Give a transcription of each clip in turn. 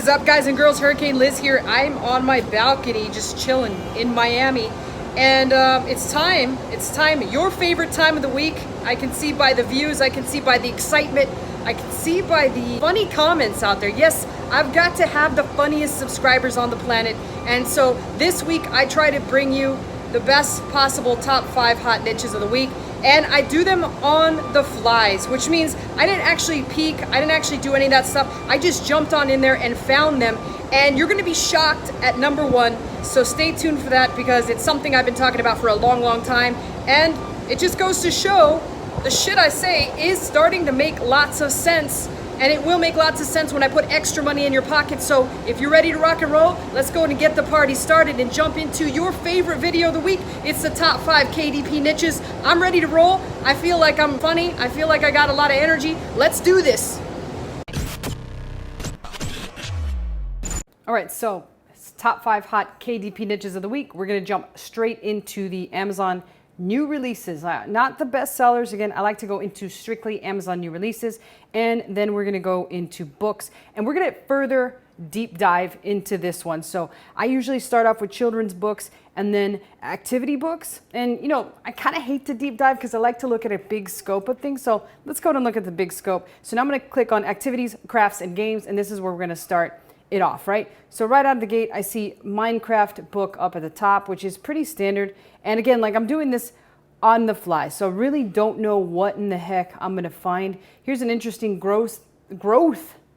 is up, guys and girls? Hurricane Liz here. I'm on my balcony just chilling in Miami, and it's time, your favorite time of the week. I can see by the views, I can see by the excitement, I can see by the funny comments out there. Yes, I've got to have the funniest subscribers on the planet, and so this week I try to bring you the best possible top 5 hot niches of the week, and I do them on the flies, which means I didn't actually peek, I didn't actually do any of that stuff. I just jumped on in there and found them, and you're gonna be shocked at number 1, so stay tuned for that because it's something I've been talking about for a long time, and it just goes to show the shit I say is starting to make lots of sense. And it will make lots of sense when I put extra money in your pocket. So if you're ready to rock and roll, let's go and get the party started and jump into your favorite video of the week. It's the top 5 KDP niches. I'm ready to roll. I feel like I'm funny. I feel like I got a lot of energy. Let's do this. All right, so it's top 5 hot KDP niches of the week. We're gonna jump straight into the Amazon new releases, not the best sellers. Again, I like to go into strictly Amazon new releases, and then we're gonna go into books, and we're gonna further deep dive into this one. So I usually start off with children's books and then activity books. And you know, I kind of hate to deep dive because I like to look at a big scope of things. So let's go and look at the big scope. So now I'm gonna click on activities, crafts, and games, and this is where we're gonna start it off, right? So right out of the gate, I see Minecraft book up at the top, which is pretty standard. And again, like I'm doing this on the fly, so really don't know what in the heck I'm gonna find. Here's an interesting growth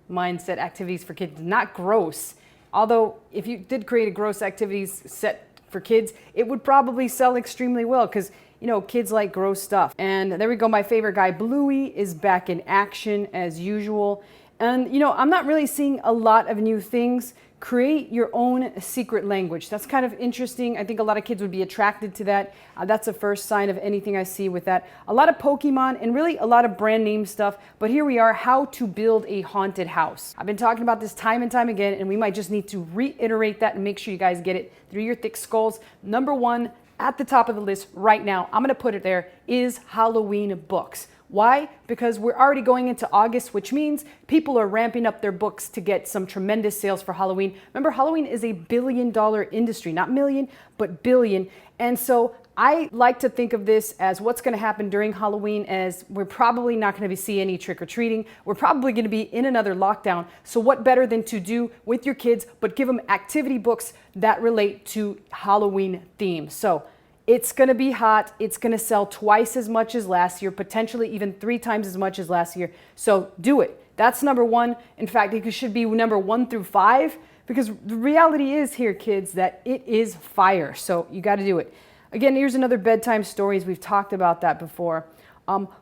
mindset activities for kids, not gross. Although if you did create a gross activities set for kids, it would probably sell extremely well because you know, kids like gross stuff. And there we go, my favorite guy, Bluey, is back in action as usual. And you know, I'm not really seeing a lot of new things. Create your own secret language. That's kind of interesting. I think a lot of kids would be attracted to that. That's the first sign of anything I see with that. A lot of Pokemon and really a lot of brand name stuff. But here we are, how to build a haunted house. I've been talking about this time and time again, and we might just need to reiterate that and make sure you guys get it through your thick skulls. Number 1 at the top of the list right now, I'm gonna put it there, is Halloween books. Why? Because we're already going into August, which means people are ramping up their books to get some tremendous sales for Halloween. Remember, Halloween is a $1 billion industry, not million, but billion. And so I like to think of this as what's going to happen during Halloween, as we're probably not going to see any trick-or-treating. We're probably going to be in another lockdown. So what better than to do with your kids, but give them activity books that relate to Halloween themes. So it's going to be hot. It's going to sell twice as much as last year, potentially even 3 times as much as last year. So do it. That's number 1. In fact, it should be number 1 through 5, because the reality is here, kids, that it is fire. So you got to do it. Again, here's another bedtime stories. We've talked about that before.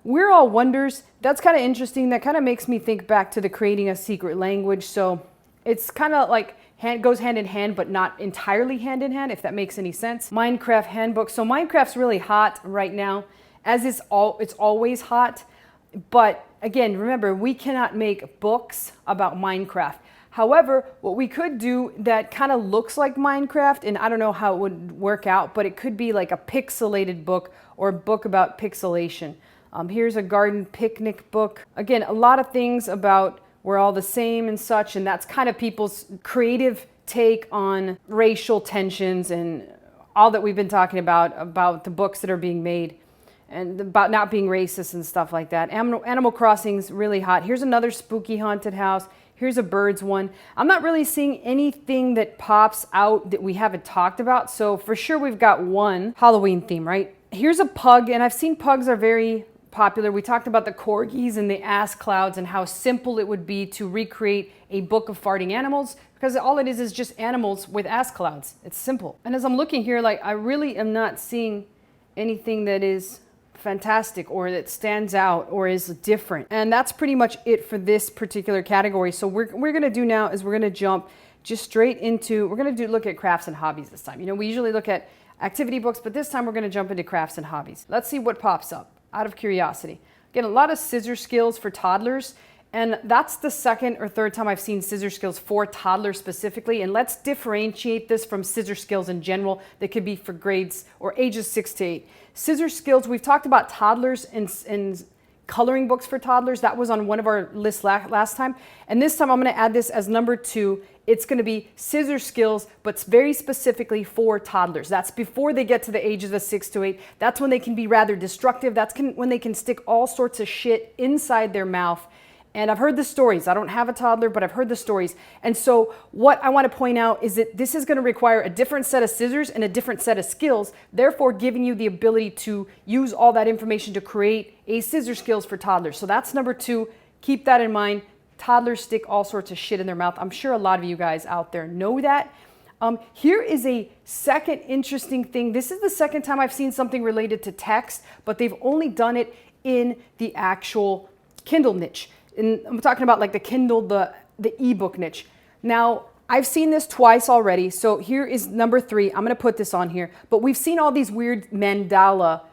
We're All Wonders. That's kind of interesting. That kind of makes me think back to the creating a secret language. So it's kind of like goes hand in hand, but not entirely hand in hand, if that makes any sense. Minecraft handbook. So Minecraft's really hot right now, as it's always hot. But again, remember, we cannot make books about Minecraft. However, what we could do that kind of looks like Minecraft, and I don't know how it would work out, but it could be like a pixelated book or a book about pixelation. Here's a garden picnic book. Again, a lot of things about we're all the same and such, and that's kind of people's creative take on racial tensions and all that we've been talking about the books that are being made and about not being racist and stuff like that. Animal Crossing's really hot. Here's another spooky haunted house. Here's a birds one. I'm not really seeing anything that pops out that we haven't talked about. So for sure we've got one Halloween theme, right? Here's a pug, and I've seen pugs are very popular. We talked about the corgis and the ass clouds and how simple it would be to recreate a book of farting animals, because all it is just animals with ass clouds. It's simple. And as I'm looking here, like, I really am not seeing anything that is fantastic or that stands out or is different. And that's pretty much it for this particular category. So we're going to do now is we're going to jump just straight into, we're going to look at crafts and hobbies this time. You know, we usually look at activity books, but this time we're going to jump into crafts and hobbies. Let's see what pops up out of curiosity. Again, a lot of scissor skills for toddlers. And that's the second or third time I've seen scissor skills for toddlers specifically. And let's differentiate this from scissor skills in general that could be for grades or ages 6 to 8. Scissor skills, we've talked about toddlers and coloring books for toddlers. That was on one of our lists last time. And this time I'm going to add this as number 2. It's going to be scissor skills, but very specifically for toddlers. That's before they get to the ages of 6 to 8. That's when they can be rather destructive. That's when they can stick all sorts of shit inside their mouth. And I've heard the stories. I don't have a toddler, but I've heard the stories. And so what I want to point out is that this is going to require a different set of scissors and a different set of skills, therefore giving you the ability to use all that information to create a scissor skills for toddlers. So that's number 2. Keep that in mind. Toddlers stick all sorts of shit in their mouth. I'm sure a lot of you guys out there know that. Here is a second interesting thing. This is the second time I've seen something related to text, but they've only done it in the actual Kindle niche. And I'm talking about like the Kindle, the ebook niche. Now, I've seen this twice already. So here is number 3. I'm going to put this on here. But we've seen all these weird mandala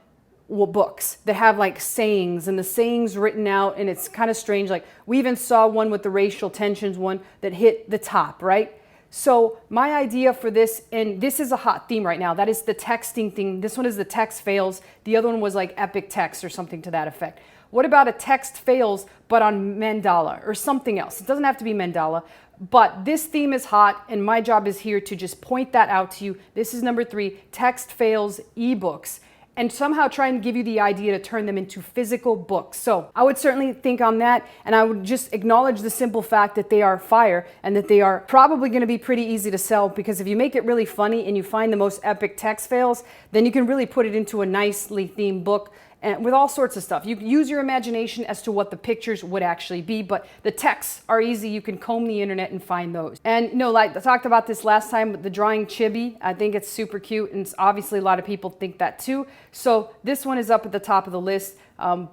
books that have like sayings and the sayings written out, and it's kind of strange. Like we even saw one with the racial tensions one that hit the top, right? So my idea for this, and this is a hot theme right now, that is the texting thing. This one is the text fails. The other one was like epic text or something to that effect. What about a text fails, but on mandala or something else? It doesn't have to be mandala, but this theme is hot, and my job is here to just point that out to you. This is number 3, text fails ebooks, and somehow try and give you the idea to turn them into physical books. So I would certainly think on that, and I would just acknowledge the simple fact that they are fire and that they are probably going to be pretty easy to sell, because if you make it really funny and you find the most epic text fails, then you can really put it into a nicely themed book. And with all sorts of stuff. You can use your imagination as to what the pictures would actually be, but the texts are easy. You can comb the internet and find those. And like I talked about this last time with the drawing chibi. I think it's super cute, and obviously a lot of people think that too. So this one is up at the top of the list,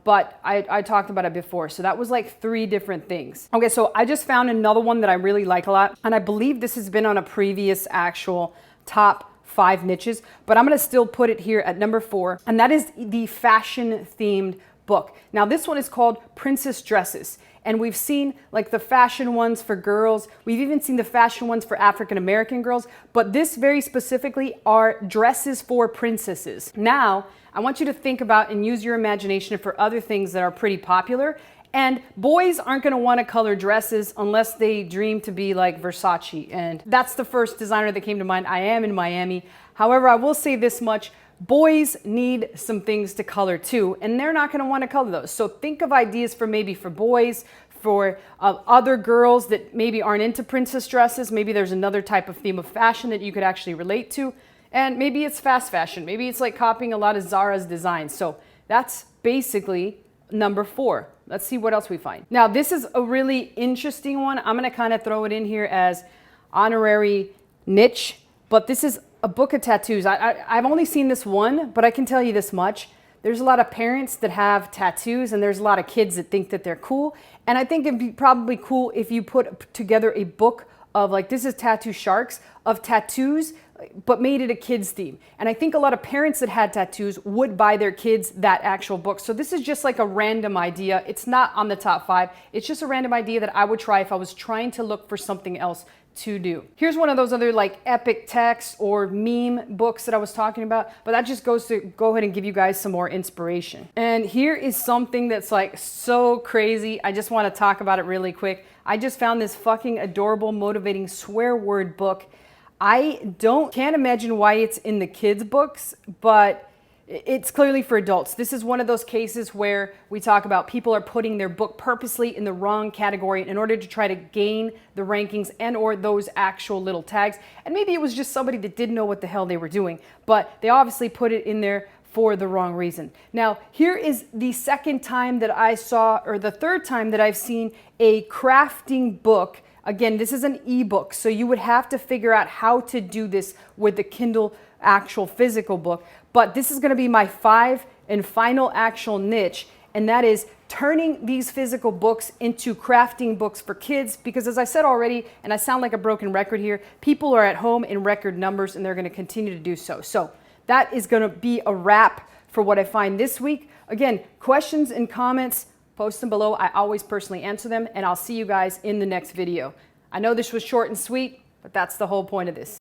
but I talked about it before. So that was like 3 different things. Okay, so I just found another one that I really like a lot, and I believe this has been on a previous actual top 5 niches, but I'm going to still put it here at number 4, and that is the fashion themed book. Now this one is called Princess Dresses, and we've seen like the fashion ones for girls. We've even seen the fashion ones for African American girls, but this very specifically are dresses for princesses. Now I want you to think about and use your imagination for other things that are pretty popular. And boys aren't going to want to color dresses unless they dream to be like Versace. And that's the first designer that came to mind. I am in Miami. However, I will say this much. Boys need some things to color too, and they're not going to want to color those. So think of ideas for maybe for boys, for other girls that maybe aren't into princess dresses. Maybe there's another type of theme of fashion that you could actually relate to. And maybe it's fast fashion. Maybe it's like copying a lot of Zara's designs. So that's basically number 4. Let's see what else we find. Now, this is a really interesting one. I'm going to kind of throw it in here as honorary niche, but this is a book of tattoos. I've only seen this one, but I can tell you this much. There's a lot of parents that have tattoos, and there's a lot of kids that think that they're cool. And I think it'd be probably cool if you put together a book of like, this is Tattoo Sharks, of tattoos, but made it a kids theme. And I think a lot of parents that had tattoos would buy their kids that actual book. So this is just like a random idea. It's not on the top 5. It's just a random idea that I would try if I was trying to look for something else to do. Here's one of those other like epic text or meme books that I was talking about, but that just goes to go ahead and give you guys some more inspiration. And here is something that's like so crazy. I just want to talk about it really quick. I just found this fucking adorable, motivating swear word book. I can't imagine why it's in the kids' books, but it's clearly for adults. This is one of those cases where we talk about people are putting their book purposely in the wrong category in order to try to gain the rankings and or those actual little tags. And maybe it was just somebody that didn't know what the hell they were doing, but they obviously put it in there for the wrong reason. Now, here is the second time that I saw, or the third time that I've seen a crafting book. Again, this is an ebook, so you would have to figure out how to do this with the Kindle actual physical book. But this is going to be my 5 and final actual niche, and that is turning these physical books into crafting books for kids. Because as I said already, and I sound like a broken record here, people are at home in record numbers, and they're going to continue to do so. So that is going to be a wrap for what I find this week. Again, questions and comments, post them below. I always personally answer them, and I'll see you guys in the next video. I know this was short and sweet, but that's the whole point of this.